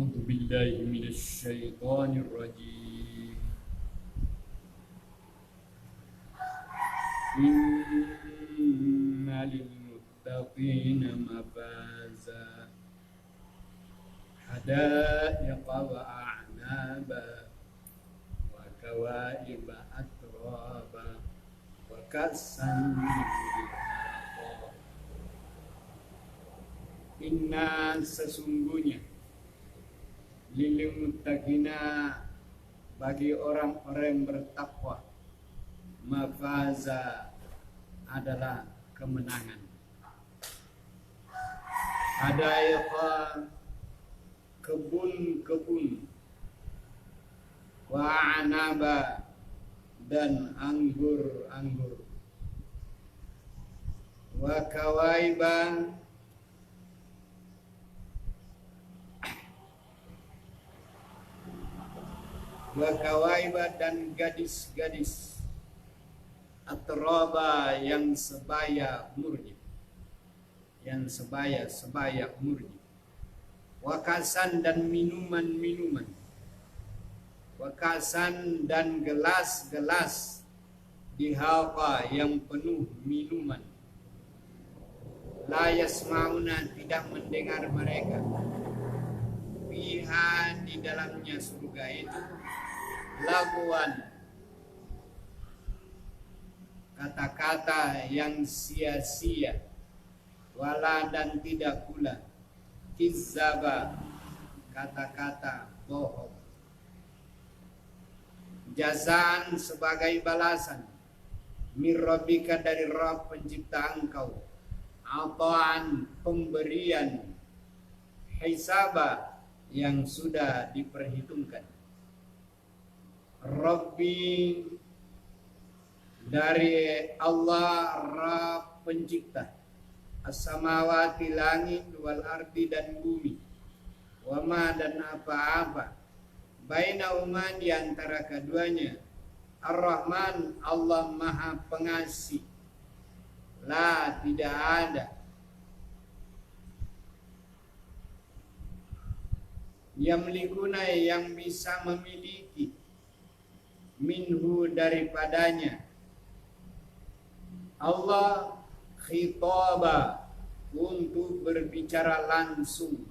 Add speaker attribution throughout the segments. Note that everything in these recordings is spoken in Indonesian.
Speaker 1: أعوذ بالله من الشيطان الرجيم. إن للمتقين مفازا حدائق وأعنابا وكواعب أترابا وكأسا دهاقا. Inna sesungguhnya lil muttaqina bagi orang-orang yang bertakwa mafaza adalah kemenangan. Hadaiqa kebun-kebun, wa anaba dan anggur-anggur, wa kawaiba dan gadis-gadis, atraba yang sebaya umurnya, umurnya, wakasan dan minuman-minuman, wakasan dan gelas-gelas, dihaqa yang penuh minuman, la yasmauna tidak mendengar mereka, fiha di dalamnya surga itu laguan kata-kata yang sia-sia, wala dan tidak pula kizzaba kata-kata bohong, jazaan sebagai balasan, mir rabbika dari Rabb pencipta engkau, ataan pemberian, hisaba yang sudah diperhitungkan. Rabbi dari Allah Rabb pencipta, as-samawati langit, wal ardi dan bumi, wama dan apa-apa, bainahuma di antara keduanya, Ar-Rahman Allah Maha Pengasih, la tidak ada yamlikuna yang bisa memiliki, minhu daripadanya, Allah khitaba untuk berbicara langsung,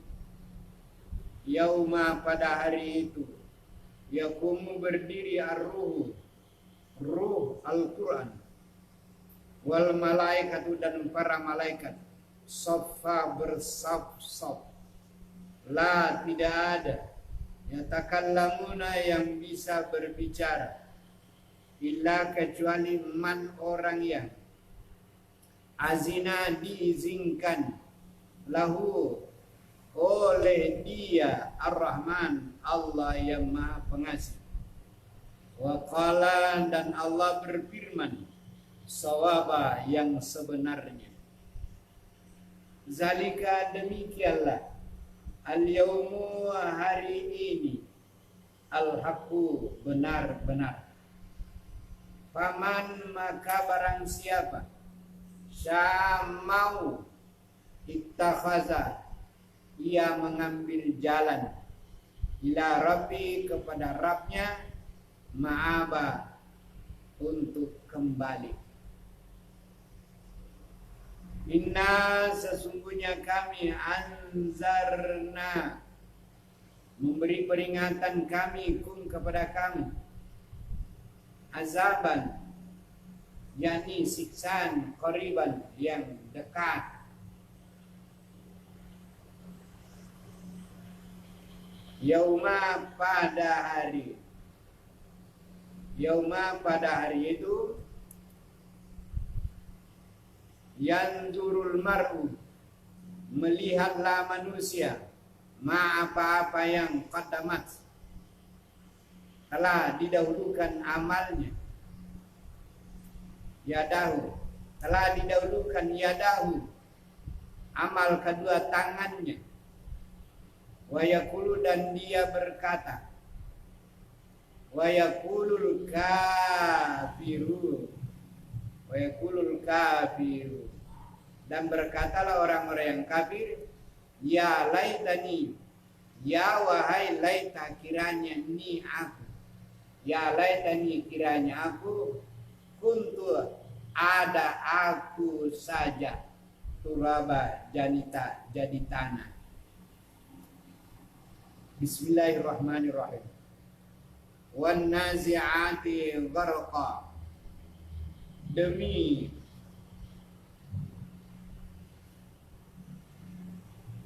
Speaker 1: yauma pada hari itu, yakumu berdiri ar-ruh, ruh Al-Quran, wal malaikatu dan para malaikat, saffa bersaf-saf, la tidak ada yatakallamuna yang bisa berbicara, illa kecuali man orang yang azina diizinkan, lahu oleh dia Ar-Rahman Allah yang Maha Pengasih, wa qala dan Allah berfirman, sawaba yang sebenarnya, zalika demikianlah, al-yaumu hari ini, al-haqqu benar-benar, faman maka barang siapa syamau ittakhaza ia mengambil jalan, ila rabbi kepada Rabbnya, ma'aba untuk kembali. Inna sesungguhnya kami anzarna memberi peringatan kami kum kepada kami, azaban yakni siksaan, qariban yang dekat, yauma pada hari itu, yanzurul mar'u melihatlah manusia, ma apa-apa yang qaddamat telah didahulukan amalnya, yadahu telah didahulukan yadahu amal kedua tangannya, wa yaqulu dan dia berkata, wa yaqulul kafiru dan berkatalah orang-orang yang kafir, ya laitani Ya wahai laita kiranya ni aku. Ya laita ni kiranya aku. Kuntu ada aku saja. Turaba janita jadi tanah. Bismillahirrahmanirrahim. Wan nazi'ati gharqa. Demi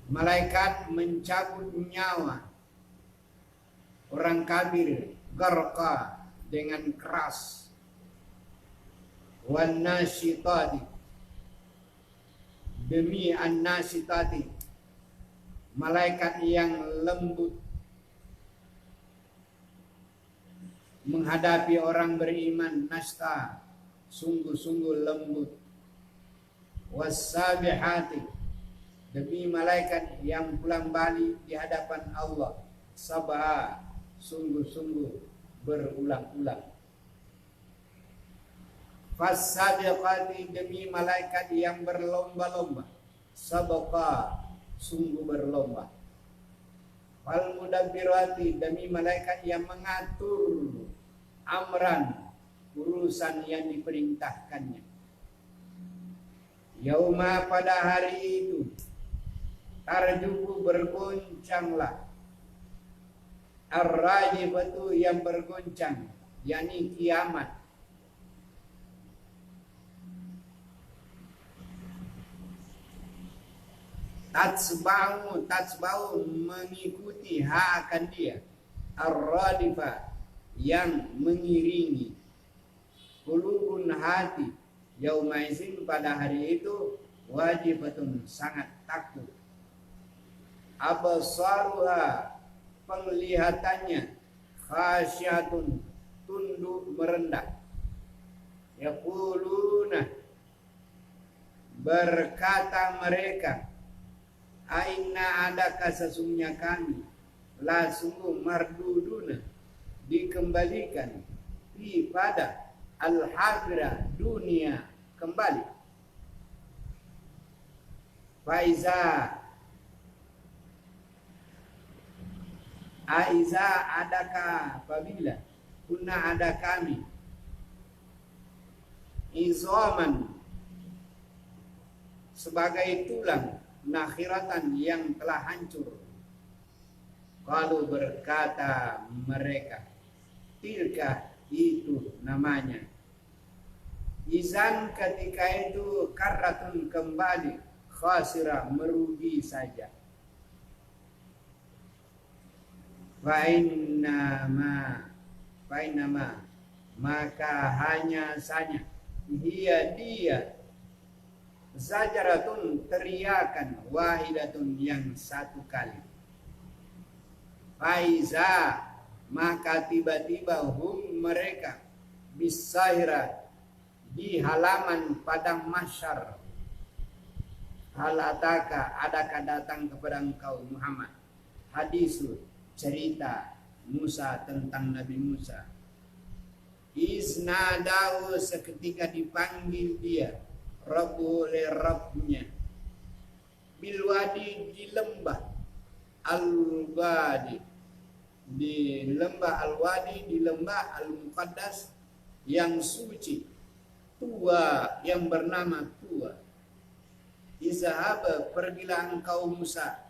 Speaker 1: malaikat mencabut nyawa orang kafir gharqa dengan keras. Wan nasyitati demi an-nasyitati malaikat yang lembut menghadapi orang beriman, nasta sungguh-sungguh lembut. Was-sabihati demi malaikat yang pulang balik di hadapan Allah, sabah sungguh-sungguh berulang-ulang. Fas-sabiqati demi malaikat yang berlomba-lomba, sabaqa sungguh berlomba. Fal mudabbirati demi malaikat yang mengatur amran urusan yang diperintahkannya. Yauma pada hari itu tarjufu bergoncanglah ar-rajifatu yang bergoncang, yakni kiamat. Tatsbau mengikuti akan dia ar-radifa yang mengiringi qulubun hati yaumaisin pada hari itu wajibatun sangat takut. Absaruha penglihatannya khasyatun tunduk merendah. Yaquluna berkata mereka, aina adakah sesungguhnya kami la sungguh marduduna dikembalikan pada al-hadirah dunia kembali. Aiza adakah apabila kuna ada kami izoman sebagai tulang nakhiratan yang telah hancur. Kalau berkata mereka, tilka itu namanya. Izan ketika itu karratun kembali khasirah merugi saja. Fainama maka hanya saja dia zajaratun teriakan wahidatun yang satu kali. Faiza maka tiba-tiba hum mereka bisahira di halaman padang mahsyar. Hal ataka adakah datang kepada engkau Muhammad hadisu cerita Musa tentang Nabi Musa. Iznadahu seketika dipanggil dia Rabbu oleh Rabbnya bilwadi di lembah al-wadi di lembah al-wadi di lembah al-muqaddas yang suci tua yang bernama tua. Izhab pergilah engkau Musa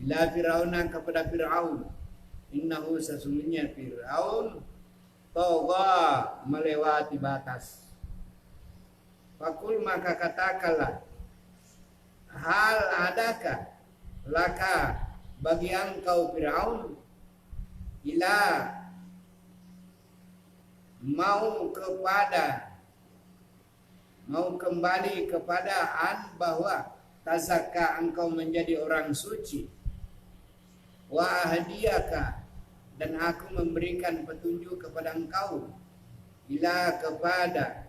Speaker 1: ila Fir'auna kepada Fir'aun innahu sesungguhnya Fir'aun tagha melewati batas. Fakul maka katakanlah hal adakah laka bagi engkau Fir'aun ila mau kembali kepada bahwa tazakka engkau menjadi orang suci wa ahdiyaka dan aku memberikan petunjuk kepada engkau ila kepada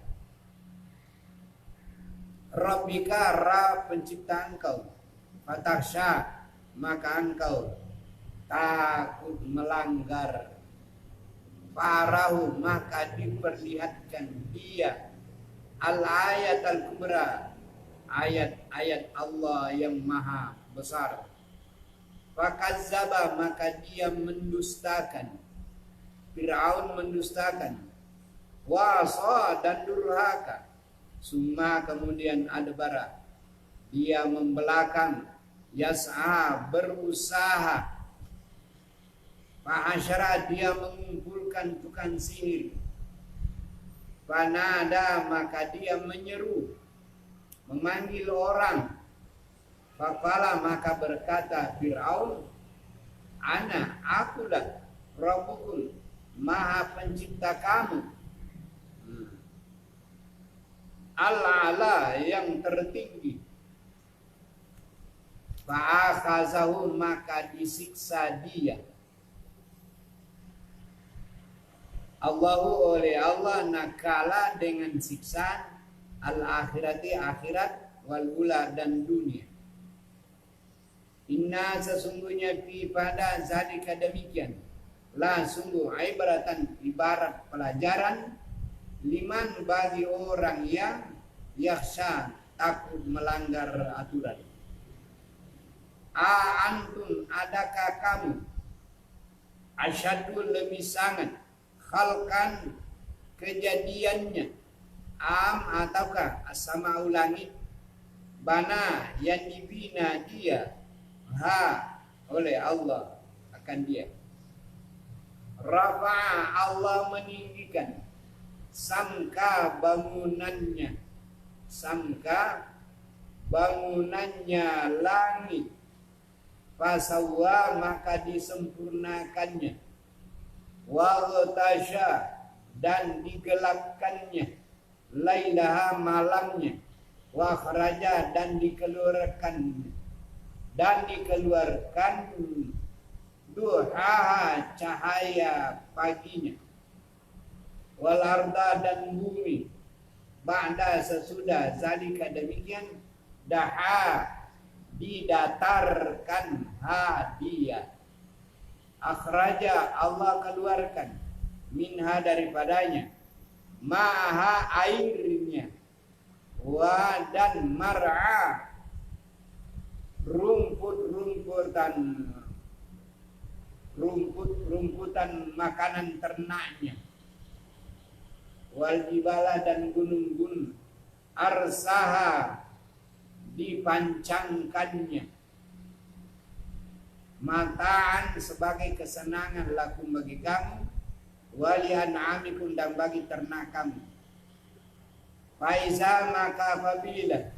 Speaker 1: Rabbika Rabb pencipta engkau fatakhsha maka engkau takut melanggar farahu maka diperlihatkan dia al-ayat al-kubra ayat-ayat Allah yang maha besar Fakazzaba, maka dia mendustakan. Fir'aun mendustakan. Wasa, dan durhaka. Summa, kemudian adbara, dia membelakang. Yas'a, berusaha. Fa'asyara, dia mengumpulkan tukang sihir. Fanada, maka dia menyeru, memanggil orang. Faqala, maka berkata Fir'aun, ana, akulah Rabbukum, maha pencipta kamu, Al-A'la, yang tertinggi. Fa'akhazahu, maka disiksa dia. Allahu, oleh Allah, nakala, dengan siksaan, al-akhirati, akhirat, wal ula, dan dunia. Inna, sesungguhnya, fi pada zalika, demikian, la, sungguh, ibaratan, ibarat pelajaran, liman, bagi orang yang yakhsha, takut melanggar aturan. Antum, adakah kamu, asyadul, lebih sangat, khalqan, kejadiannya, ataukah as-sama'u, langit, bana, yang dibina dia, oleh Allah, akan dia. Rafa'a, Allah meninggikan, samka, bangunannya, samka, bangunannya langit. Fasawwa, maka disempurnakannya. Waghtasya, dan digelapkannya. Lailaha, malamnya. Wa kharaja, dan dikeluarkan duhaha, cahaya paginya. Wal arda, dan bumi. Ba'da, sesudah zalika, demikian, daha, didatarkan, dia. Akhraja, Allah keluarkan, minha, daripadanya, ma'ha, airnya, wa, dan mar'a, rumputan makanan ternaknya, wal jibala, dan gunung-gunung, arsaha, dipancangkannya, mataan, sebagai kesenangan, lakum, bagi kamu, wali an'amikum, dan bagi ternak kamu. Faiza, maka apabila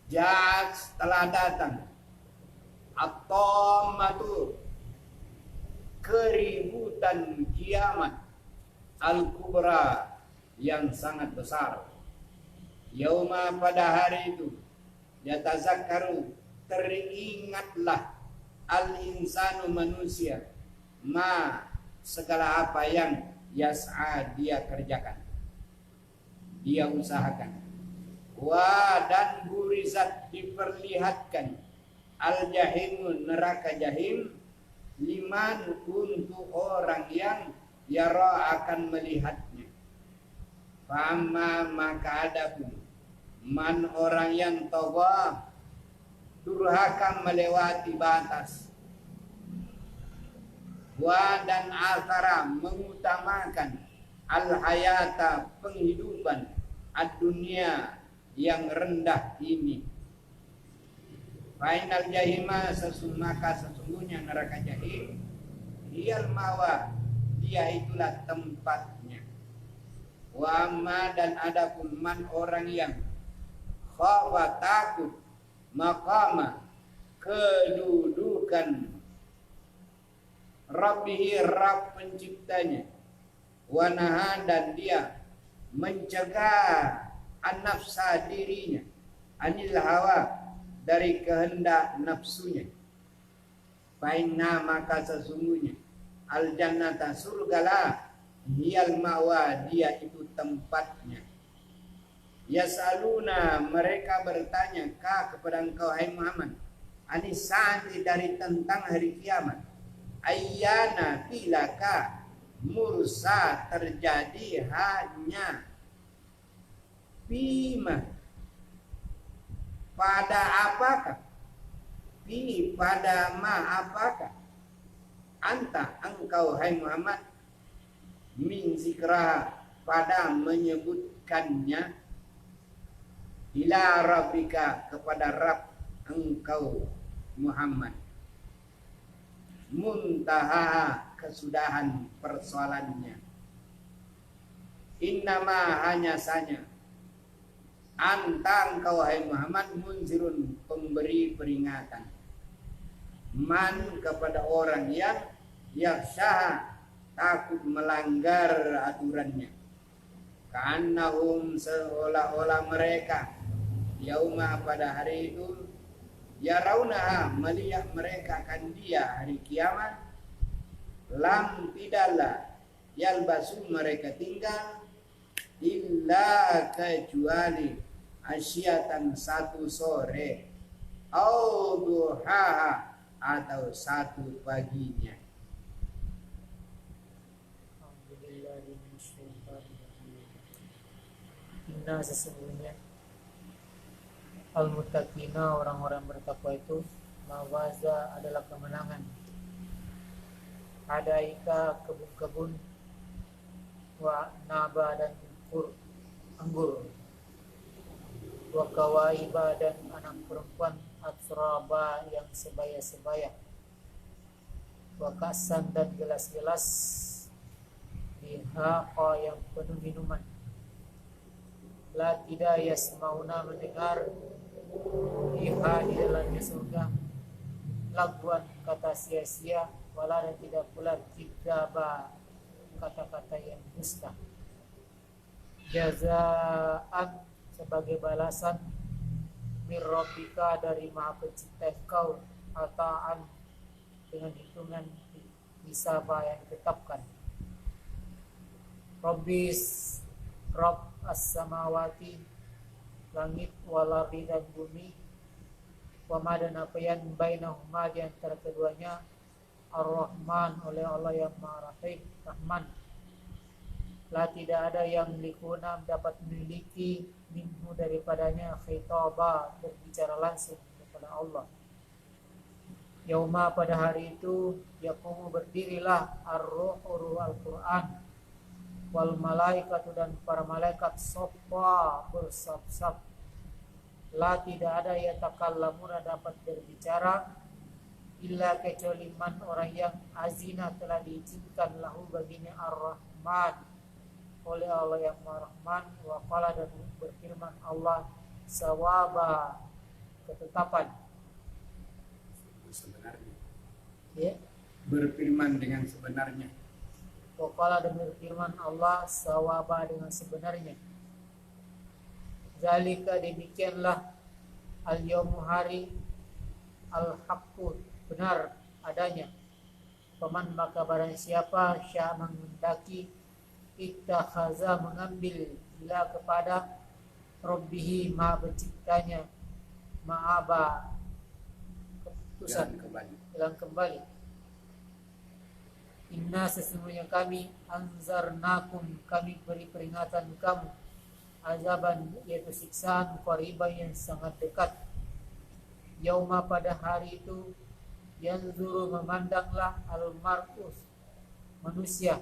Speaker 1: ja'at, telah datang, at-tammatu, keributan kiamat, al-kubra, yang sangat besar. Yauma, pada hari itu, yatazakkaru, teringatlah, al-insanu, manusia, ma, segala apa yang yas'a, dia kerjakan, dia usahakan. Wa, dan burizat, diperlihatkan, al-jahimu, neraka jahim, liman, untuk orang yang yara, akan melihatnya. Fa'amma, maka adapun, man, orang yang tagha, durhaka, melewati batas. Wa, dan athara, mengutamakan, al-hayata, penghidupan, ad-dunia, yang rendah ini. Fainal jahima, sesungguhnya neraka jahim, hiyal mawa, dia itulah tempatnya. Wa amma, dan adapun man, orang yang khafa, takut, maqama, kedudukan, Rabbihi, Rabb penciptanya, wa naha, dan dia mencegah an-nafsa, dirinya, anil hawa, dari kehendak nafsunya. Fainna, maka sesungguhnya, al jannata, surgalah, hiyal ma'wa, dia itu tempatnya. Yas'aluna, mereka bertanya, kepada engkau, hai Muhammad, anis saati, dari tentang hari kiamat. Ayyana, bilaka, mursa, terjadi, hanya, bima, pada apakah, fi pada ma apakah anta engkau hai Muhammad min zikra pada menyebutkannya ila rabbika kepada Rabb engkau Muhammad muntaha kesudahan persoalannya innama hanya saja anta engkau hai Muhammad munzirun pemberi peringatan man kepada orang yang yaksha takut melanggar aturannya kanahum seolah-olah mereka yauma pada hari itu yarawna melihat mereka akan dia hari kiamat lam tidaklah yalbasu mereka tinggal illa kecuali asyatan satu sore au duhaha atau satu paginya.
Speaker 2: Inna sesungguhnya al-muttaqina orang-orang bertakwa itu mawaza adalah kemenangan adaika kebun-kebun wa naba dan anggur wa kawaiba dan anak perempuan atraba yang sebaya-sebaya wa kasan dan gelas-gelas bihaqa yang penuh minuman la tidak yasmauna mendengar iha di dalamnya surga laguan kata sia-sia wala dan tidak pula kidaba kata-kata yang dusta jazaan sebagai balasan mirrobika dari maha pencipta engkau ataan dengan hitungan hisaba yang ditetapkan Rabbis Rabb as-samawati langit wal ardi dan bumi wa ma dan apa yang bainahuma di antara keduanya Ar-Rahman oleh Allah yang Maha Rahman la tidak ada yang likuna dapat memiliki minhu daripadanya khitaba berbicara langsung kepada Allah yauma pada hari itu yaqumu berdirilah ar-ruhu al-Quran wal malaikatu dan para malaikat saffa bersaf-saf la tidak ada yatakallamuna dapat berbicara illa kecuali man orang yang azina telah diizinkan lahu baginya ar-Rahman oleh Allah yang Maha Rahman wa qala dan berfirman Allah sawaba ketetapan
Speaker 1: sebenarnya
Speaker 2: ya
Speaker 1: berfirman dengan sebenarnya
Speaker 2: wa qala dan berfirman Allah sawaba dengan sebenarnya zalika demikianlah al-yawmu hari al-haqqu benar adanya paman maka barang siapa sya menghendaki ittakhaza mengambil ila kepada Rabbihi maha penciptanya ma'aba keputusan hilang kembali inna sesungguhnya kami anzarnakum kami beri peringatan kamu azaban yaitu siksaan qariban yang sangat dekat yauma pada hari itu yanzuru memandanglah al-mar'us manusia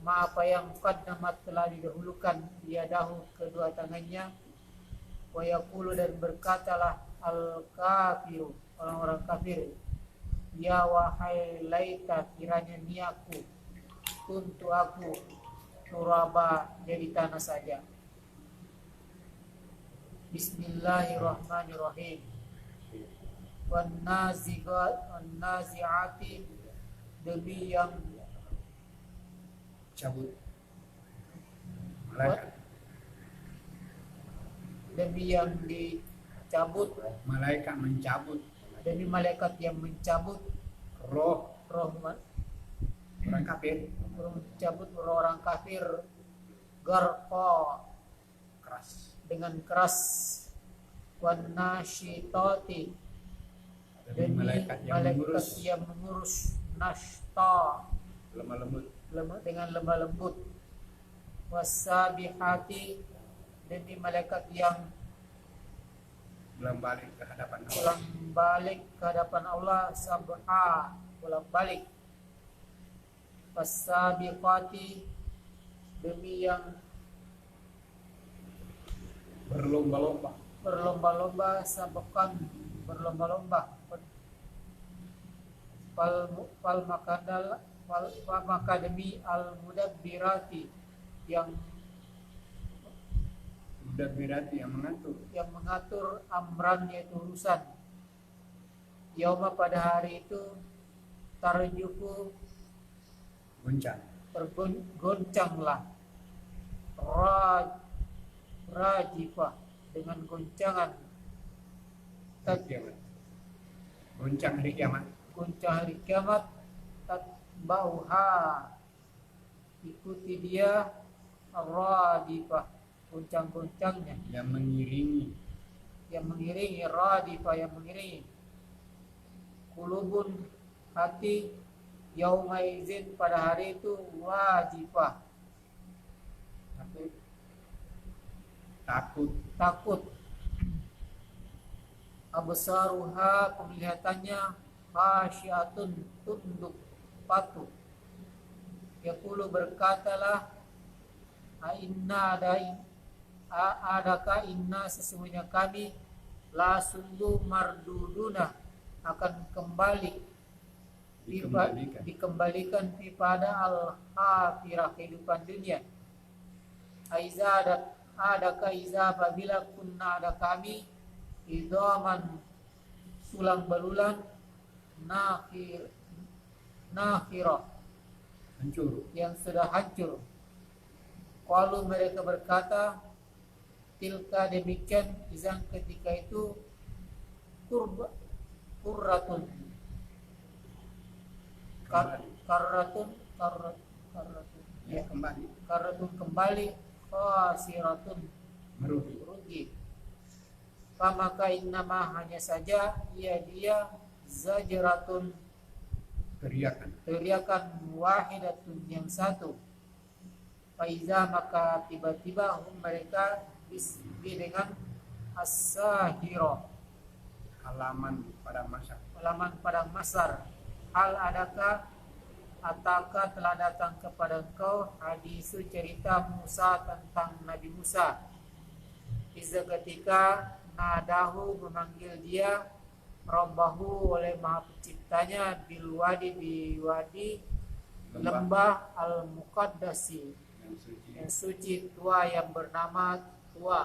Speaker 2: ma apa yang qaddamat telah didahulukan yadahu kedua tangannya wa yaqulu dan berkatalah al-kafiru orang-orang kafir ya wahai laita kiranya niaku untuk aku turaba jadi tanah saja Bismillahirrahmanirrahim wan nazi'ati demi yang
Speaker 1: cabut malaikat
Speaker 2: demi yang dicabut
Speaker 1: malaikat mencabut
Speaker 2: demi malaikat yang mencabut
Speaker 1: roh
Speaker 2: orang
Speaker 1: kafir
Speaker 2: mencabut roh orang kafir garqa
Speaker 1: keras
Speaker 2: dengan keras wan nasyitati demi malaikat yang mengurus nashta
Speaker 1: lemah lembut
Speaker 2: dengan lemah lembut wasabihati demi malaikat yang
Speaker 1: Ulang balik ke hadapan Allah.
Speaker 2: Ulang balik ke hadapan Allah sabha, ulang balik. Fasabiqati, demi yang berlomba-lomba, sabakan berlomba-lomba. Fal makademi al mudabbirati, yang mengatur amran, yaitu urusan. Yauma, pada hari itu, tarjufu, bergoncanglah, rajifah, dengan goncangan,
Speaker 1: Goncang hari kiamat.
Speaker 2: goncang hari kiamat, tatbauha, ikuti dia, radifah, goncang-goncangnya,
Speaker 1: Yang mengiringi,
Speaker 2: radifah, yang mengiringi. Kulubun, hati, yauma izin, pada hari itu, wajifah, takut. Absaruha, penglihatannya, khasyiatun, tunduk patuh. Yaqulu, berkatalah, adakah inna, sesungguhnya kami, la sungguh, marduduna, akan dikembalikan pada al-akhirah, kehidupan dunia. Adakah iza, apabila kunna, ada kami, idhaman, tulang belulang, nakhirah,
Speaker 1: hancur.
Speaker 2: yang sudah hancur. Qalu, mereka berkata, tilka, demikian, izan, ketika itu, kurratun, karratun,
Speaker 1: Ya, kembali.
Speaker 2: karratun, kembali, khasiratun, merugi. Maka innama, hanya saja, dia zajratun, teriakan wahidatun, yang satu. Faiza, maka tiba-tiba mereka bisbi, dengan as-sahira,
Speaker 1: Halaman
Speaker 2: padang masar. Hal adakah, ataka, telah datang kepada engkau, hadisu, cerita Musa, tentang Nabi Musa. Iza, ketika, nadahu, memanggil dia, Rabbahu, oleh Maha Penciptanya, bilwadi, di wadi lembah al-muqaddasi, yang suci, tua, yang bernama Tua.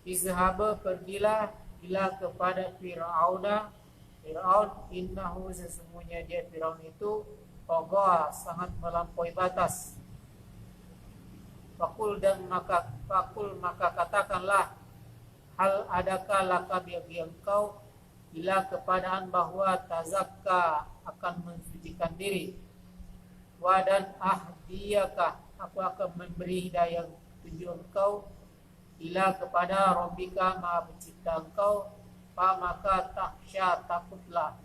Speaker 2: Izhaba, pergilah, ila, kepada Fir'aun, innahu, sesungguhnya dia, Fir'aun itu, tagha, sangat melampaui batas. Fakul, maka katakanlah, hal adakah laka, bagi engkau, ila, kepadaan, bahwa tazakka, akan mensucikan diri. Wadan ahdiyaka, aku akan memberi hidayah tunjuk engkau, ila, kepada Rabbika, Maha Pencipta engkau. Maka takhsya, takutlah.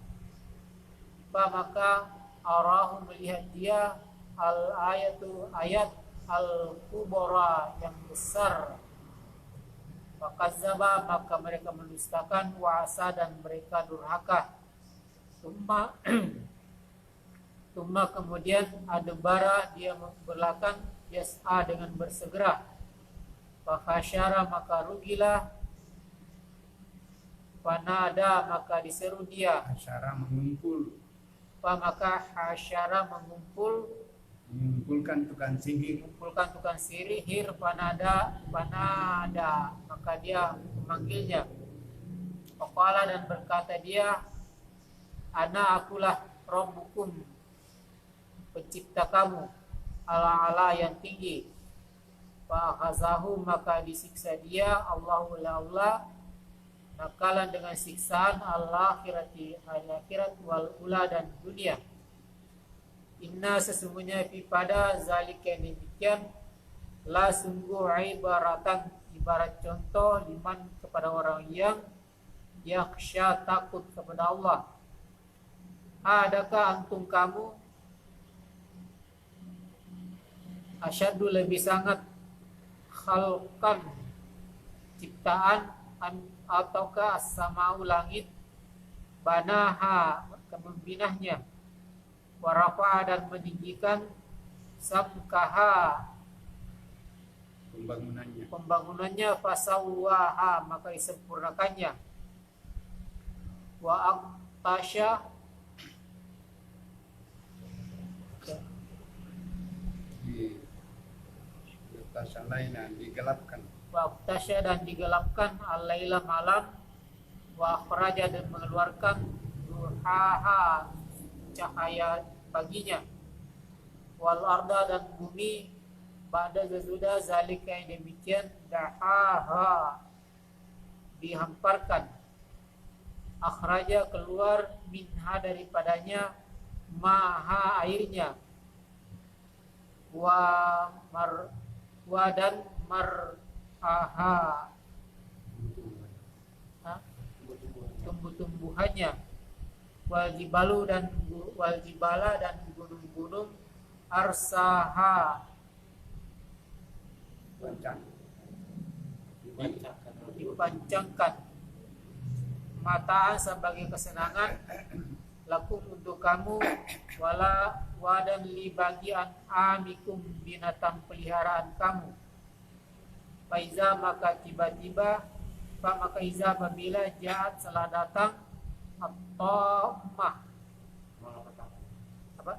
Speaker 2: Maka arahu, melihat dia, al-ayatu, ayat, al-kubra, yang besar. Fakazzaba, maka mereka mendustakan, wa'asa, dan mereka durhaka. Tumma, kemudian, adbara, dia berbelakang, yas'a, dengan bersegera. Fakhasyara, maka rugilah. Fanada, maka diseru dia.
Speaker 1: Hasyara, mengumpul.
Speaker 2: Maka hasyara,
Speaker 1: Mengumpulkan tukang sihir. Fanada,
Speaker 2: maka dia memanggilnya. Faqala, dan berkata dia, ana, akulah Rabbukum, pencipta kamu, ala, yang tinggi. Fa'akhazahu, maka disiksa dia, Allahu, Allah, nakalan, dengan siksaan, akhirat wal ula, dan dunia. Inna, sesungguhnya, pada zalika, demikian, la, sungguh, ibaratan, ibarat contoh, liman, kepada orang yang yakhsha, takut kepada Allah. Adakah antum kamu, asyaddu, lebih sangat, khalqan, ciptaan, ataukah as-sama'u langit, banaha membinahnya, wa rafa'a dan meninggikan, samkaha pembangunannya, fasawwaha maka disempurnakannya, wa aqtasha
Speaker 1: digelapkan,
Speaker 2: wa aqtasha dan digelapkan, al-laila malam, wa akhraja dan mengeluarkan, duhaha cahaya paginya, wal arda dan bumi, ba'da sesudah zalika yang demikian, dahaha dihamparkan, akhraja keluar, minha daripadanya, maha airnya, wa dan mar'aha tumbuh-tumbuhannya, wal jibala dan gunung-gunung, arsaha dipancangkan, mataan sebagai kesenangan, lakum untuk kamu, wa dan li bagian amikum binatang peliharaan kamu, faiza maka tiba-tiba, maka iza apabila jahat telah datang, at-tammah apa?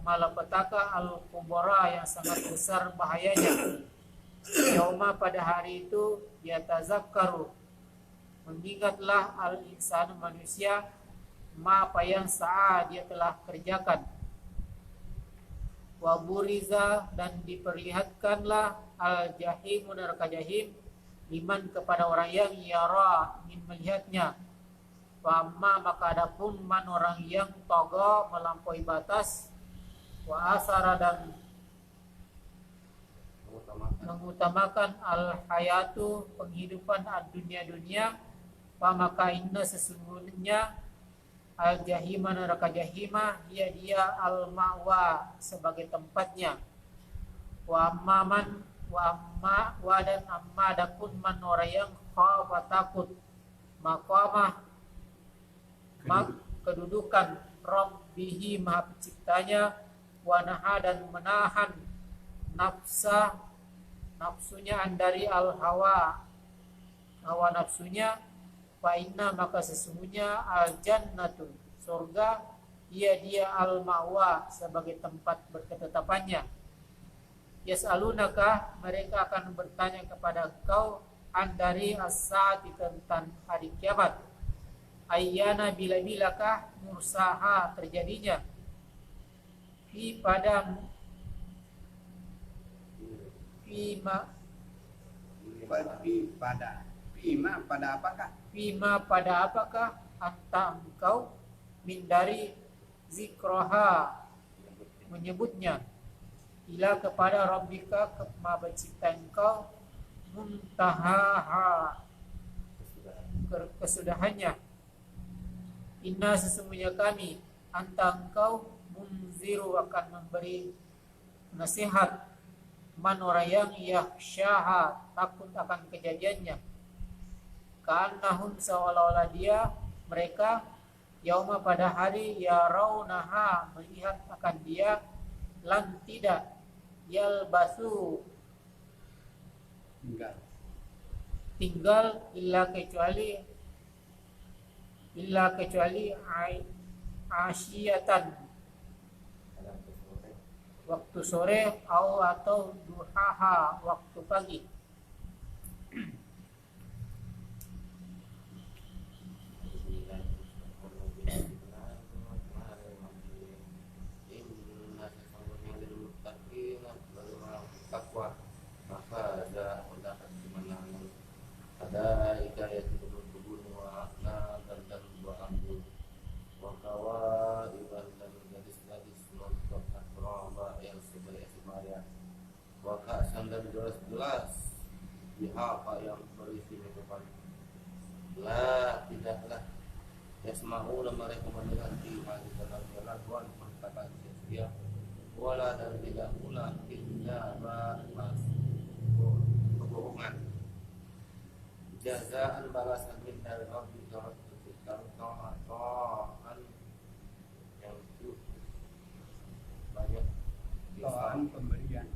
Speaker 2: Malapetaka al-kubra yang sangat besar bahayanya. Yauma pada hari itu, yatazakkaru mengingatlah al-insanu manusia, ma apa yang sa'a dia telah kerjakan, wa buriza dan diperlihatkanlah al-jahim neraka jahim, liman kepada orang yang yara ingin melihatnya, wa amma maka adapun man orang yang togo melampaui batas, wa asara dan mengutamakan al-hayatu penghidupan dunia, maka inna sesungguhnya al-jahima neraka jahima, dia al-ma'wa sebagai tempatnya, wa dan amma adapun man orang yang khafa takut, maqamah kedudukan, rabbihi maha penciptanya, wa naha dan menahan nafsunya dari al-hawa nafsunya, fa inna maka sesungguhnya al-jannatu surga, dia al-ma'wa sebagai tempat berketetapannya. Yas'alunaka mereka akan bertanya kepada engkau, dari as-saati tentang hari kiamat, ayyana bila-bilakah mursaha terjadinya, pada apakah anta engkau, min dari zikroha menyebutnya, ila kepada rabbika kema pencipta engkau, muntahaha kesudahannya, inna sesungguhnya kami, anta engkau, munziru akan memberi nasihat, man orang yang yakhsyaha takut akan kejadiannya, ka'annahum seolah-olah mereka yauma pada hari, yarawnaha melihat akan dia, lan tidak, yalbasu tinggal, illa kecuali asyiyatan waktu sore, atau duhaha waktu pagi.
Speaker 3: Ada hikayat kebun wa dan buah anggur, wa kawa iban dan gadis-gadis nonton asrama yang sebaik-sebaik, wa ka'san dan gelas-gelas dihafa yang berisi minuman, la tidaklah yasma'una mereka mendengar fiha di dalamnya laguan perkataan sia-sia, wala dan tidak pula kebohongan. jazaan balasan min dari Rabbika ta'an yang itu banyak
Speaker 1: To'an pemberian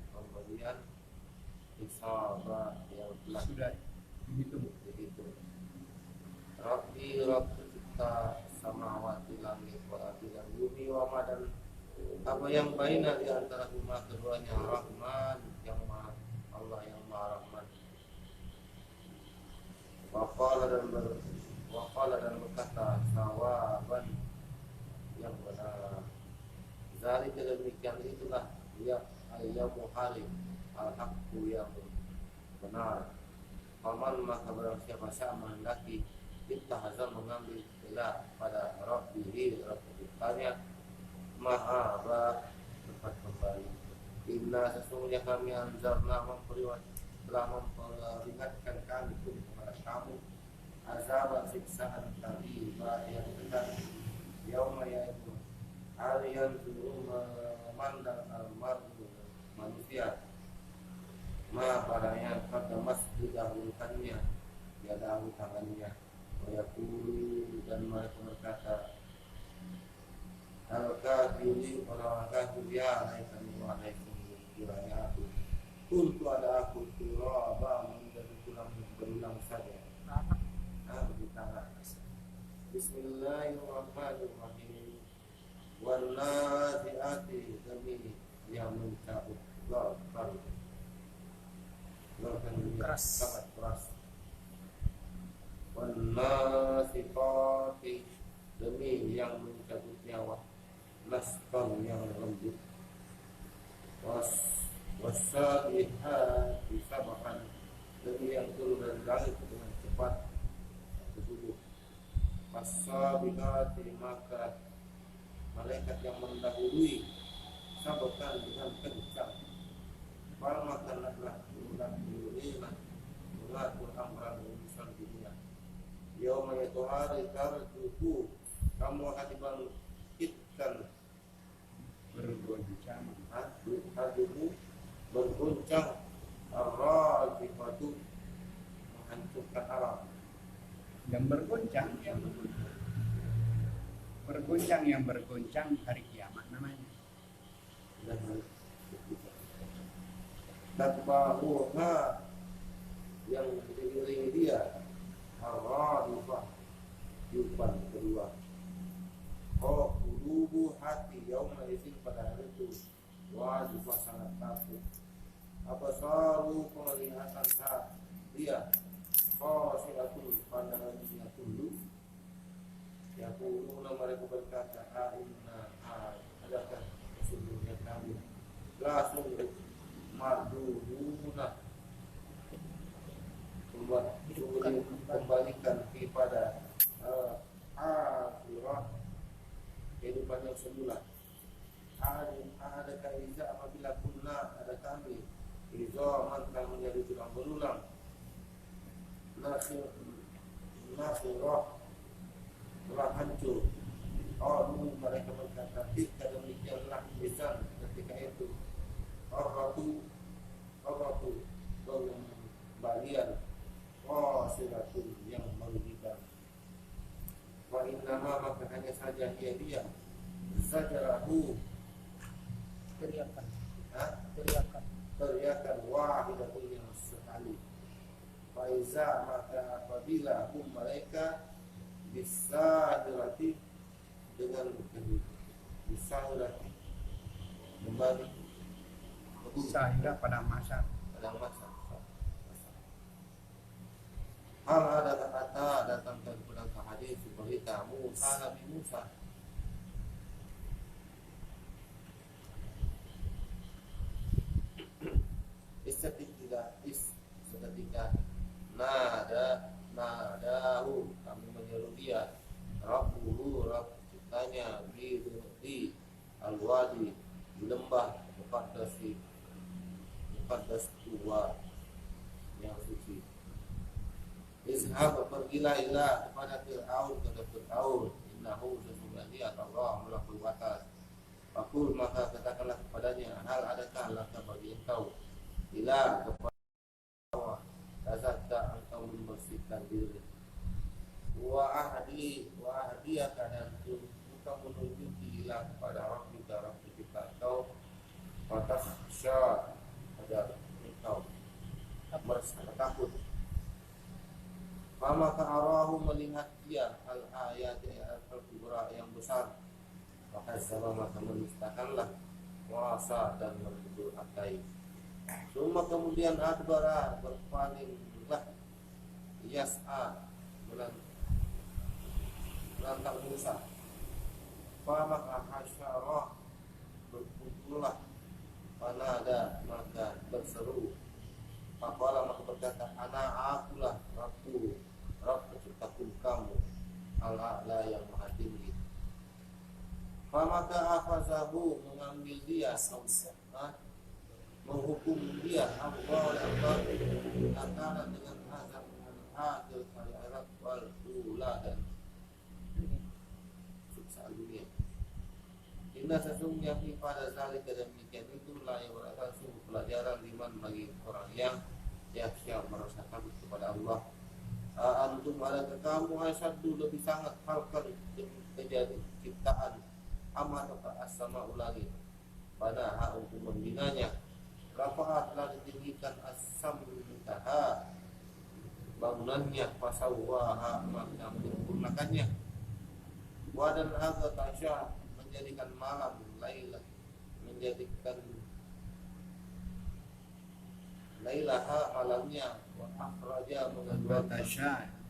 Speaker 3: isabah yang telah
Speaker 1: sudah dihitung.
Speaker 3: begitu. Rabbi Rabb pencipta samawati langit wa ardi dan bumi wa madan apa yang baina di antara huma keduanya Rahman yang maha Allah yang maha Rahman. Waqala dan berkata sawaban yang benar. Zalika demikian itulah ya ayyamu hari al-haqqu yang benar. Paman maka barang siapa sama laki kita hazal mengambil bela pada Rabbihi Rabb penciptanya maha tempat kembali. Inna sesungguhnya kami anzarna telah memperingatkan kami kepada kamu azab siksaan kami yang dekat yauma yaitu hari yang memandang almarhum manusia ma padanya pada mas didahulukannya dia dahulu tangannya wayakulu dan mereka berkata al-kafiri orang kafir ya kami wahai kiranya aku untuk ada aku turaba menjadi tulang berulang saja. Bertanah. Bismillahirrahmanirrahim. Wan nazi'ati demi yang mencabut lor
Speaker 2: Keras.
Speaker 3: sangat keras. Wan nasifati demi yang mencabut nyawa naskan yang lembut. Wasabihati sabahan demi yang turun dari langit dengan cepat tersebut. Wasabihati maka malaikat yang mendahului sabahan dengan kencang. Makanlah mengulang mengatur amran urusan dunia. Yauma yaitu hari tarjuhu kamu akan dibangkitkan
Speaker 1: Bergoncang.
Speaker 3: Haduhu bergoncang ar-rajifatu menghancurkan alam
Speaker 1: Yang bergoncang hari kiamat namanya.
Speaker 3: dan tatba'uha yang diiringi dia ar-rajifah yuban kedua qulubu hati yauma idzin pada hari itu wajib sangat takut. Abasaru penglihatan dia khasiatul pandangannya tunduk. Ya quluna mereka berkata inna adakah sesungguhnya kami langsung marduna kembalikan kepada akhirat kehidupan yang semula. Adakah iza apabila kunna ada kami izaman telah menjadi tulang belulang nakhirah telah hancur. Mereka berkata ketika demikianlah lisan ketika itu Arratu pengembalian qasiratun yang merugikan. Wa innama maka hanya saja dia zajarahu teriakan wahidatun yang sekali. Faiza maka apabila mereka bisa dilatih dengan kembali
Speaker 1: Sahira pada masa.
Speaker 3: Hal ada kata datang kepada hadis berita Musa Nabi Musa seketika nadahu kami menyeru dia Rabbuhu Rabb ciptanya di al-wadi di lembah muqaddas tua yang suci. Izhab pergilah ila kepada Fir'aun innahu sesungguhnya dia Allah melakukan batas. Fakul maka katakanlah kepadanya hal adakah laka bagi engkau ila kepada tazakka engkau membersihkan merendahkan diri. Wa ahdiyaka dan bukan menuju ila kepada Rabbika kau fatasya agar engkau merasa takut. Maka arahu melihat dia al-ayat al-kubra yang besar, maka maka menistakanlah puasa dan berdurhakai. Cuma kemudian adbara berpalinglah yas'a menantang Musa. Maka hasyarah berkumpullah panada maka berseru. Faqala maka berkata akulah Rabb penciptaku kamu al-a'la yang maha tinggi. Maka afazahu mengambil dia menghukum dia Allah lantaran dengan azab al-akhir kali akhirat wal ula dan siksa dunia. Inna sesungguhnya pada zalika demikian itulah yang berasal sungguh pelajaran liman bagi orang yang yakhsha merasa takut kepada Allah. Antum adakah kamu asyaddu lebih sangat halkan kejadian ciptaan amat as-sama ulangi pada hak untuk membinanya. Rafa'a telah ditinggikan as-sam mintaha bangunannya fasawwaha maka menyempurnakannya. Wa dan hadza tasya menjadikan malam lailah menjadikan lailaha malamnya wa akhraja mengeluarkan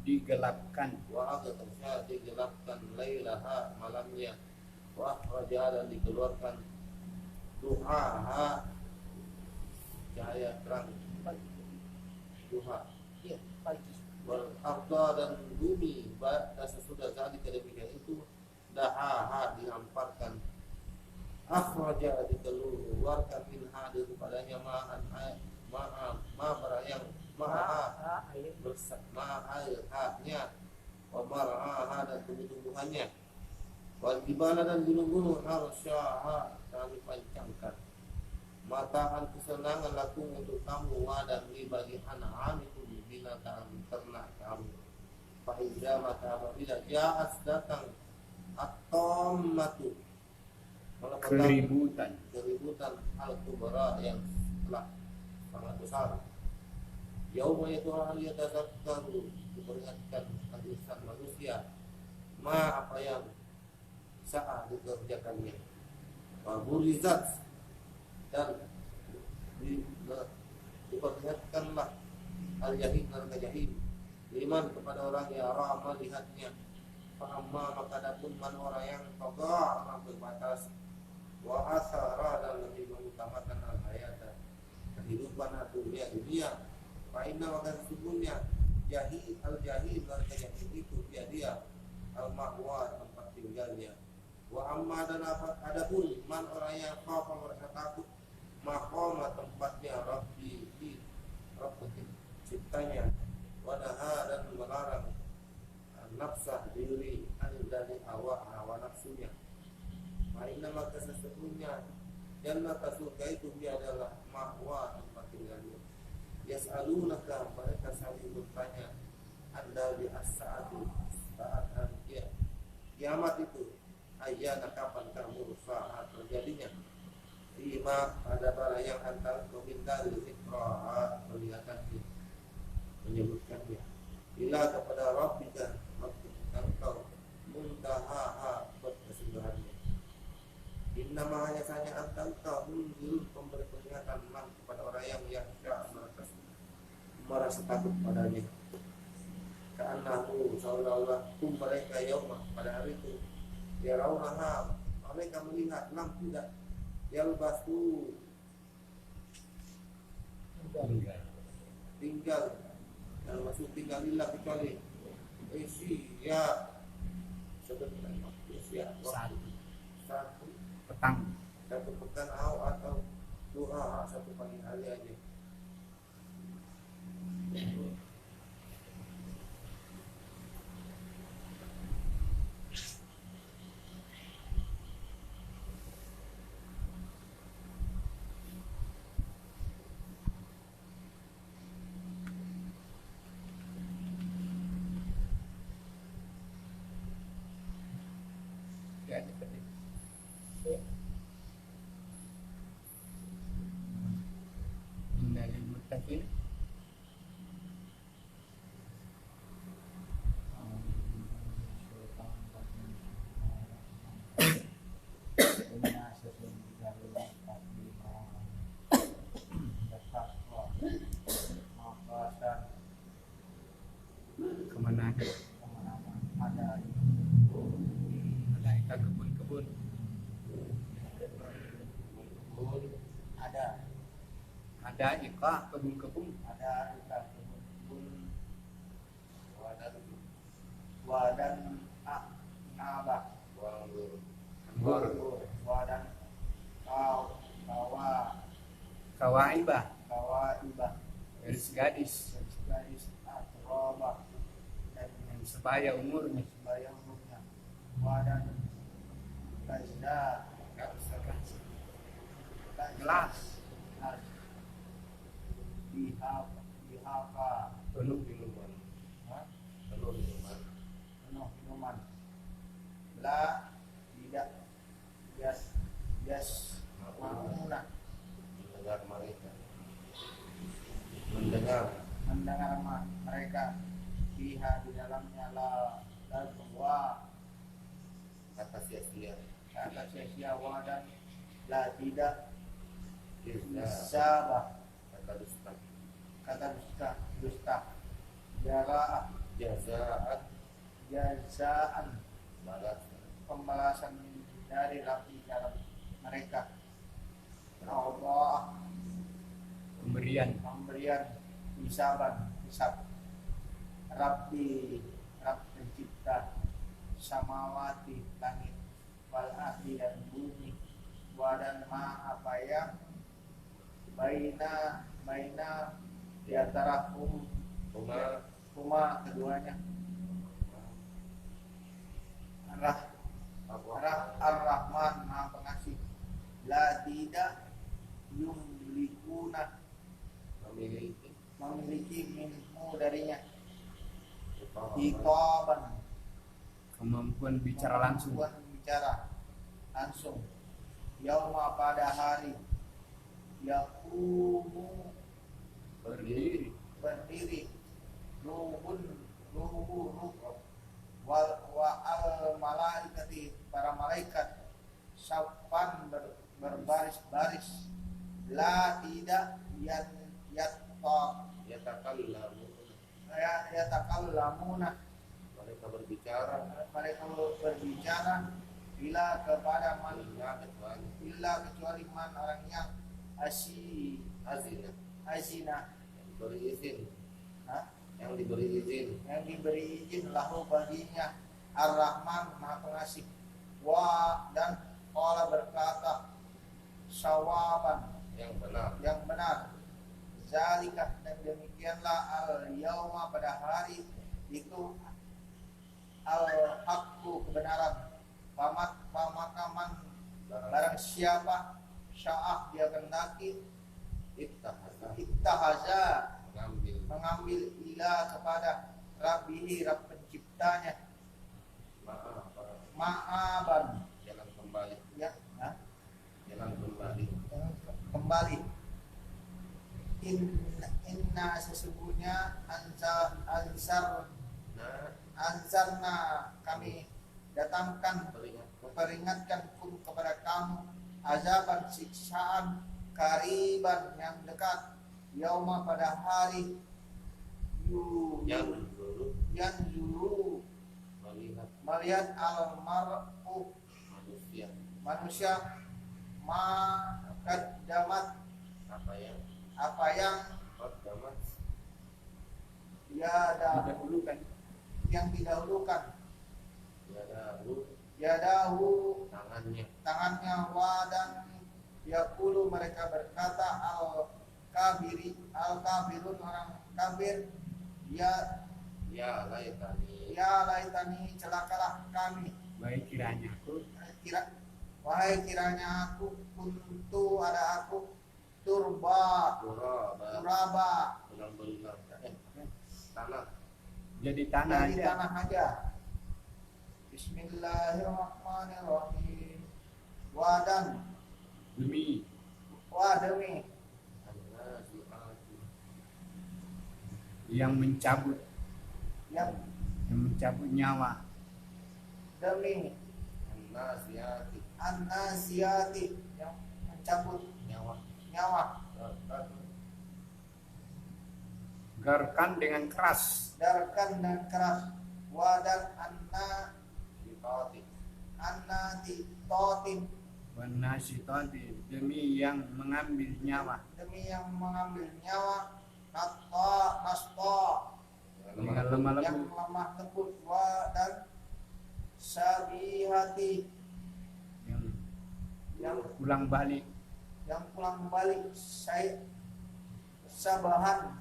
Speaker 1: digelapkan
Speaker 3: wa akhraja digelapkan lailaha malamnya wa akhraja dan dikeluarkan duhaha cahaya terang duha
Speaker 2: Iya, pagi.
Speaker 3: wal arda dan bumi pada sesudah zalika demikian itu dahaha dihamparkan akhraja dikeluarkan minha daripadanya ma'an air haknya wa mar'aha dan tumbuh-tumbuhannya wal jibala dan gunung-gunung harsyaha kami pancangkan mataan kesenangan lakum untuk kamu wadan li bagi an'amikum binatang ternak kamu. Faiza maka apabila ja'at datang at-tammatu keributan al-kubra yang telah sangat besar. Yauma itu hari yatazakkaru diperingatkan al-insan manusia ma apa yang saat dikerjakannya. Wa burizat dan diperingatkanlah al-jahim neraka jahim liman kepada orang yang ramah melihatnya. Fa'amma maka adapun man orang yang toga melampaui batas wa asara dan lebih mengutamakan al-hayata kehidupan dunia fa'inna maka sesungguhnya jahim al-jahim neraka jahim itu dia al-mahwa tempat tinggalnya. Wa amma dan adapun man orang yang khafa merasa takut maqama tempatnya Rabbi ciptanya wadaha dan melarang nafsah diri anil dari hawa nafsunya. Ma'inna maka sesungguhnya jannah surga itu dia adalah mahwa tempat tinggalnya. Yas'alunaka mereka saling bertanya anda di as-sa'atu saat hari kiamat itu ayyana kapan kamu saat terjadinya. Lima ada barang yang antar meminta zikra melihatnya menyebutkannya ila kepada Rabbika engkau muntaha kesudahannya. Innama hanya saja engkau munzil pemberi peringatan man kepada orang yang yakhsha merasa takut padanya. Ka'annahu seolah-olah mereka yauma pada hari itu yarawnaha mereka melihat lam tidak yalbasu tinggal dan masuk tinggalillah kecuali ya sebenarnya ya satu
Speaker 1: petang
Speaker 3: satu pekan atau dua satu pagi hari aja.
Speaker 1: agak dekat. Innal muttaqin kemana ada? Malaikat kebun-kebun. Ada iqa kebun-kebun.
Speaker 2: Wadan nabah
Speaker 1: Anggur,
Speaker 2: wadan kawa
Speaker 1: kawaibah,
Speaker 2: kawaibah
Speaker 1: gadis-gadis
Speaker 2: gadis atrobah dan
Speaker 1: yang sebaya umurnya.
Speaker 2: sebaya umurnya wadan kazda
Speaker 1: Gelas
Speaker 2: dihaka
Speaker 3: penuh minuman, penuh minuman,
Speaker 2: penuh minuman la tidak yas mauna
Speaker 3: mendengar mereka, mendengar
Speaker 2: mendengar mereka fiha di dalamnya la wa
Speaker 3: kata sia-sia,
Speaker 2: kata sia-sia dan la tidak
Speaker 3: irza,
Speaker 2: sabah
Speaker 3: kata dusta,
Speaker 2: kata dusta jaraah
Speaker 3: jazaat,
Speaker 2: jazaan
Speaker 3: balas,
Speaker 2: pembalasan dari rapi dalam mereka Allah
Speaker 1: pemberian
Speaker 2: hisab Rabbi Rabb pencipta samawati langit wal ardi dan bumi wadan ma apa yang baina di antara huma keduanya Ar-Rahman Maha Pengasih la tidak yumlikuna memiliki minhu darinya hitaban
Speaker 1: kemampuan bicara langsung.
Speaker 2: yauma pada hari yaqumu
Speaker 1: Berdiri
Speaker 2: berdiri ruh wa al malaikati para malaikat saffan berbaris-baris la tidak yatakallamuna
Speaker 3: mereka berbicara,
Speaker 2: bila kepada man
Speaker 3: kecuali
Speaker 2: illa kecuali man orang yang
Speaker 3: azina,
Speaker 2: azina
Speaker 3: diberi izin,
Speaker 2: ha?
Speaker 3: yang diberi izin,
Speaker 2: yang diberi izin lahu baginya Ar-Rahman Maha Pengasih wa dan qala berkata sawaban
Speaker 3: yang benar,
Speaker 2: zalika dan demikianlah al-yauma pada hari itu al-haqqu kebenaran pamakaman barang siapa sya'ah dia kendaki ittahaza mengambil ila kepada Rabbihi Rabb penciptanya ma'aban
Speaker 3: jalan kembali,
Speaker 2: ya
Speaker 3: jalan kembali,
Speaker 2: kembali inna sesungguhnya ansarna kami datangkan peringatkan kepada kamu azaban siksaan kariban yang dekat yauma pada hari
Speaker 3: yang
Speaker 2: zuru melihat almar'u manusia ma qaddamat apa yang
Speaker 1: didahulukan.
Speaker 2: yang didahulukan
Speaker 3: ya
Speaker 2: yadahu
Speaker 3: tangannya
Speaker 2: wa dan yaqulu mereka berkata al kafirun orang kafir ya laitani celakalah kami
Speaker 1: Baik kiranya aku
Speaker 2: wahai kiranya aku kuntu ada aku turaba
Speaker 3: tanah
Speaker 1: jadi tanah
Speaker 2: dari
Speaker 1: aja.
Speaker 2: tanah aja Bismillahirrahmanirrahim. Wadan,
Speaker 1: demi
Speaker 2: wademi,
Speaker 1: yang mencabut
Speaker 2: yang
Speaker 1: nyawa,
Speaker 2: demi,
Speaker 3: An-nasiyati
Speaker 2: an-nasiyati, yang mencabut
Speaker 3: nyawa.
Speaker 2: nyawa.
Speaker 1: garkan dengan keras,
Speaker 2: Darkan dan keras. Wadan
Speaker 3: Sifati
Speaker 2: annati totin,
Speaker 1: wanasitati, demi yang mengambil nyawa,
Speaker 2: demi yang mengambil nyawa. Nasta
Speaker 1: dengan lemah
Speaker 2: yang
Speaker 1: lembut,
Speaker 2: lemah lembut. Wadan sabihati,
Speaker 1: yang pulang balik,
Speaker 2: yang pulang balik. Saya sabahan,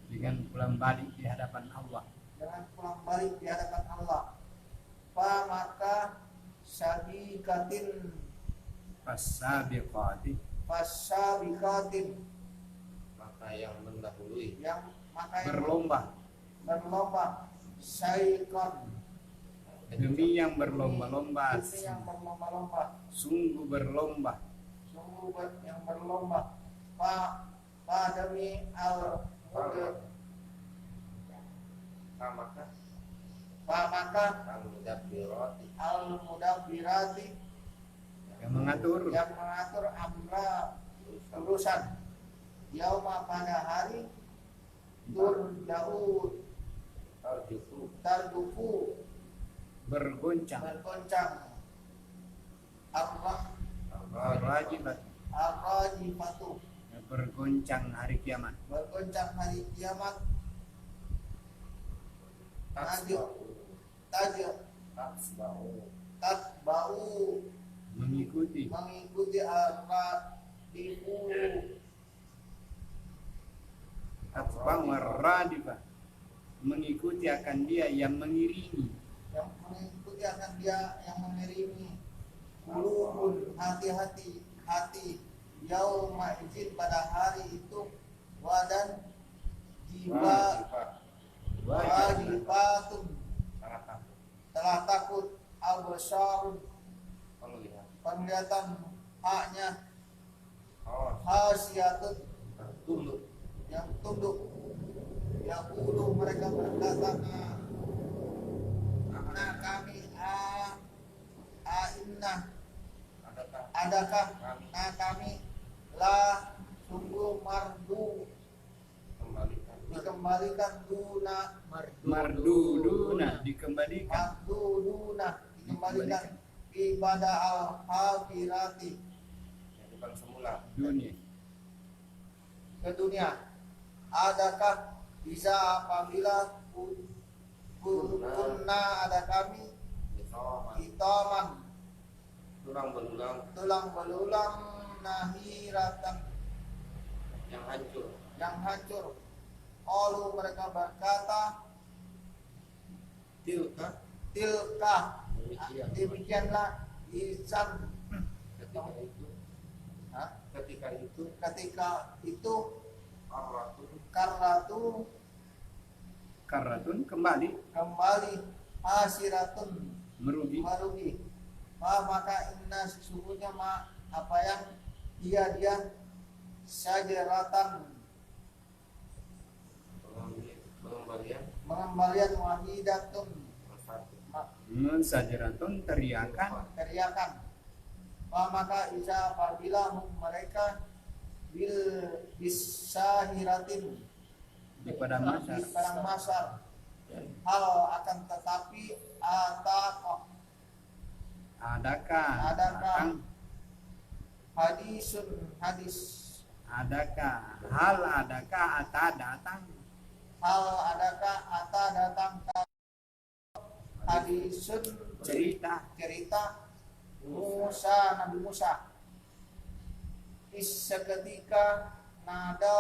Speaker 1: dengan pulang balik di hadapan Allah.
Speaker 2: dengan pulang balik di hadapan Allah. Fa maka sabikatin,
Speaker 1: Fasabiqati,
Speaker 2: fasabikatin,
Speaker 3: maka yang mendahului.
Speaker 2: yang maka yang
Speaker 1: berlomba,
Speaker 2: berlomba. Saikon,
Speaker 1: demi yang berlomba-lomba,
Speaker 2: demi yang berlomba-lomba.
Speaker 1: sungguh berlomba,
Speaker 2: Sungguh yang berlomba. Fa demi al
Speaker 3: Maka
Speaker 2: fa maka
Speaker 3: al-mudabbirati
Speaker 2: al mudabbirati,
Speaker 1: yang mengatur,
Speaker 2: amra urusan. Yauma pada hari turja'u
Speaker 3: tarjufu
Speaker 2: tardufu
Speaker 1: bergoncang,
Speaker 2: bergoncang.
Speaker 1: rajibat,
Speaker 2: Ar-rajifatu,
Speaker 1: bergoncang hari kiamat,
Speaker 2: bergoncang hari kiamat.
Speaker 3: tasba'u
Speaker 2: Tatba'u,
Speaker 1: mengikuti,
Speaker 2: ar-radifu,
Speaker 1: atbang waradifa, mengikuti akan dia yang mengiringi,
Speaker 2: yang mengikuti akan dia yang mengiringi. Qulubun, hati-hati, hati. Yauma izin, pada hari itu. Wadan jiwa wajibatun,
Speaker 3: sangat takut
Speaker 2: telah takut. Absarun, penglihatan haknya. Khasiyatun,
Speaker 3: tunduk
Speaker 2: yang tunduk. Yaqulu, mereka berkata, nah kami inna, adakah nah kami lah sungguh mardu, dikembalikan duna
Speaker 1: marduduna, dikembalikan,
Speaker 2: dikembalikan ibadah al-hafirati,
Speaker 3: yang bukan semula
Speaker 1: dunia,
Speaker 2: ke dunia. Adakah bisa apabila kunna ada kami itaman,
Speaker 3: tulang
Speaker 2: tulang belulang, nahiratan,
Speaker 3: yang hancur.
Speaker 2: Qalu, mereka berkata,
Speaker 3: Tilka
Speaker 2: tilka,
Speaker 3: demikian.
Speaker 2: demikianlah isan.
Speaker 3: Ketika itu
Speaker 2: Ketika itu
Speaker 3: Ar-Ratu
Speaker 1: karatun kembali,
Speaker 2: hasiratun,
Speaker 1: merugi,
Speaker 2: maka inna, sesungguhnya apa yang dia sajaratan, pengembalian wahidatun,
Speaker 1: sajaratun teriakan,
Speaker 2: maka isa apabila mereka bisahiratin,
Speaker 1: di padang
Speaker 2: di padang masar. Hal akan tetapi
Speaker 1: adakah
Speaker 2: adakah hadis
Speaker 1: adakah hal adakah ata datang
Speaker 2: hadisun,
Speaker 1: cerita
Speaker 2: Nabi Musa seketika nada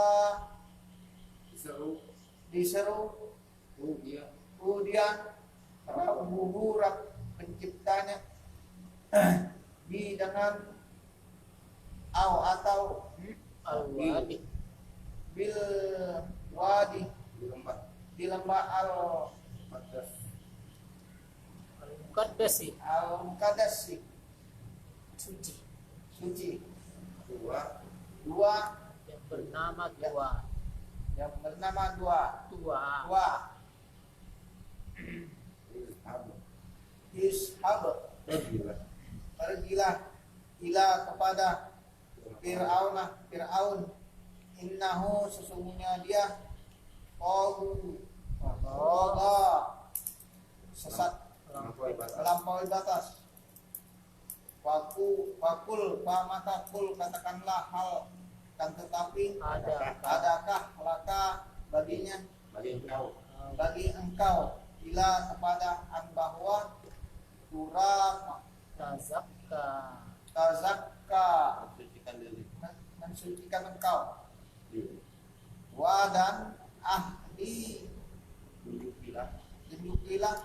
Speaker 2: diseru kemudian Rabbuhu, penciptanya, dengan atau
Speaker 3: Al-Wadi
Speaker 2: bil wadi,
Speaker 3: di lembah
Speaker 2: di lembah al
Speaker 3: Madas
Speaker 2: Al-Muqaddasi,
Speaker 1: Al-Muqaddasi,
Speaker 2: suci.
Speaker 1: suci.
Speaker 3: Dua.
Speaker 1: Dua,
Speaker 2: Yang bernama tua.
Speaker 1: yang bernama dua.
Speaker 2: Tua.
Speaker 1: Dua,
Speaker 3: Izhab.
Speaker 1: ishab,
Speaker 3: Pergilah.
Speaker 1: pergilah ila kepada Fir'aun, innahu sesungguhnya dia Tagha, sesat, melampaui batas. Fakul maka kul katakanlah hal, kan tetapi adakah laka baginya,
Speaker 3: Bagi engkau.
Speaker 1: bagi engkau ila kepada an bahwa turaq tazakka
Speaker 3: Mensucikan diri.
Speaker 1: mensucikan engkau,
Speaker 3: Diri.
Speaker 1: wa dan ahdi tunjukilah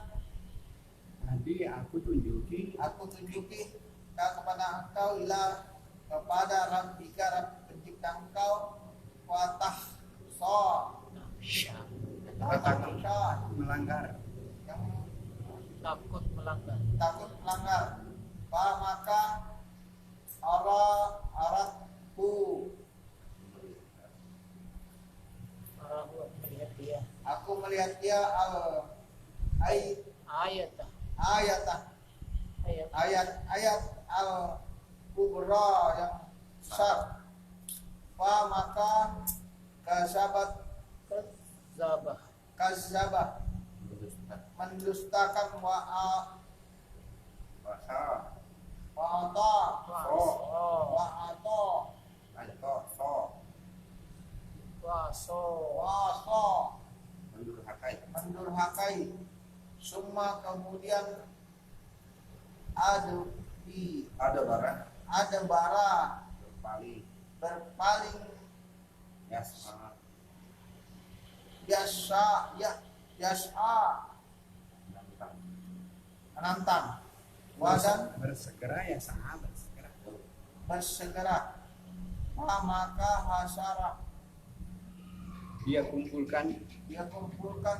Speaker 4: Nanti aku tunjuki
Speaker 1: aku tunjuki kepada engkau ila kepada Rabbika Rabb pencipta engkau watah
Speaker 4: melanggar.
Speaker 1: yang
Speaker 2: Takut melanggar.
Speaker 1: takut melanggar, maka aratku
Speaker 2: Arahu melihat dia.
Speaker 1: aku melihat dia
Speaker 2: Ayat.
Speaker 1: ayat al kubra yang besar, maka kazabah mendustakan wa'ata waso mendurhakai, summa kemudian
Speaker 3: Ada barang
Speaker 1: ada bara berpaling yas'a menantang, wadan
Speaker 4: Bersegera ya sahabat segera.
Speaker 1: bersegera, maka hasara
Speaker 4: Dia kumpulkan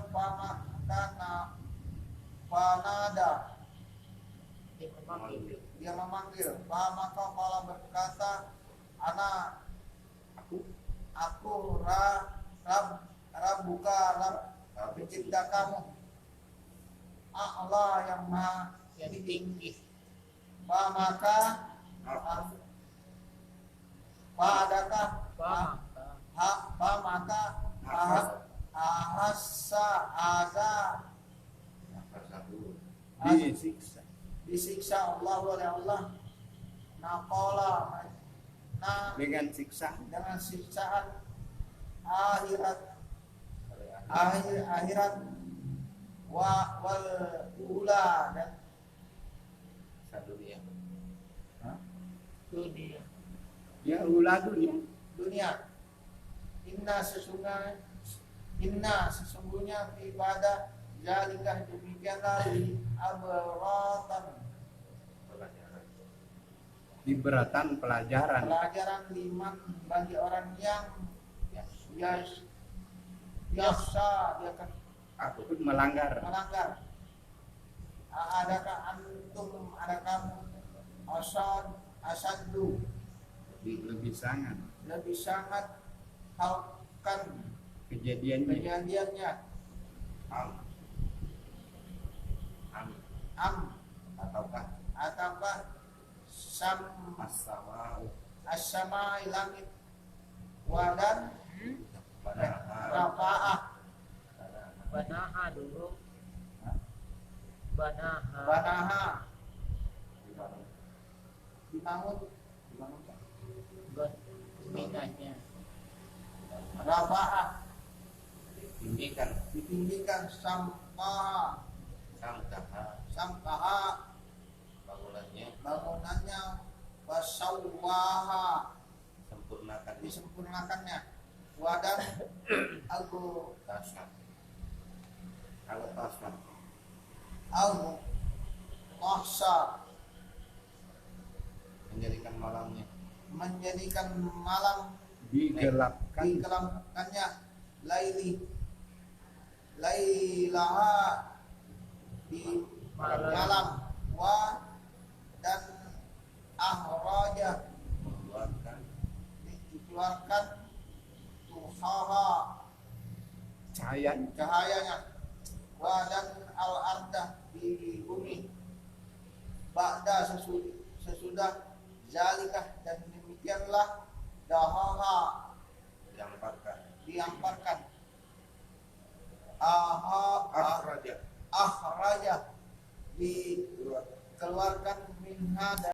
Speaker 1: panada
Speaker 2: Dia
Speaker 1: dia memanggil, maka kala berkata anak aku Rabbuka Rabb pencipta kamu, Allah yang maha
Speaker 2: yang tinggi.
Speaker 1: maka adakah maka ahassa ada
Speaker 4: disiksa.
Speaker 1: disiksa Allah oleh Allah nakola
Speaker 4: Dengan siksa
Speaker 1: dengan siksaan akhirat wal ula dan
Speaker 3: dunia.
Speaker 2: Dunia.
Speaker 4: ya ulah dunia.
Speaker 1: dunia. Inna sesungguhnya ibadah jalikah demikianlah li abratan
Speaker 4: Diberatan pelajaran.
Speaker 1: liman bagi orang yang yaksa dia akan
Speaker 4: Aku pun melanggar.
Speaker 1: melanggar. Adakah kamu asadu
Speaker 4: Lebih sangat
Speaker 1: lebih sangat halkan
Speaker 4: kejadiannya.
Speaker 1: kejadiannya ataukah as-sama langit wadan rafa'ah
Speaker 2: Banaha dulu. Banaha.
Speaker 1: banaha dibangun
Speaker 2: Minahnya.
Speaker 1: rafa'ah
Speaker 3: Tinggikan
Speaker 1: ditinggikan sampaha bangunannya wasawwaha disempurnakannya wadan aku tahsa menjadikan malam digelapkannya lailaha di malam wa dan ahraja
Speaker 3: mengeluarkan
Speaker 1: dikeluarkan tuhaha cahayanya wa dan al ardah di bumi ba'da sesudah zalikah dan demikianlah dahaha diamparkan
Speaker 3: akhraja
Speaker 1: ahraja dikeluarkan minha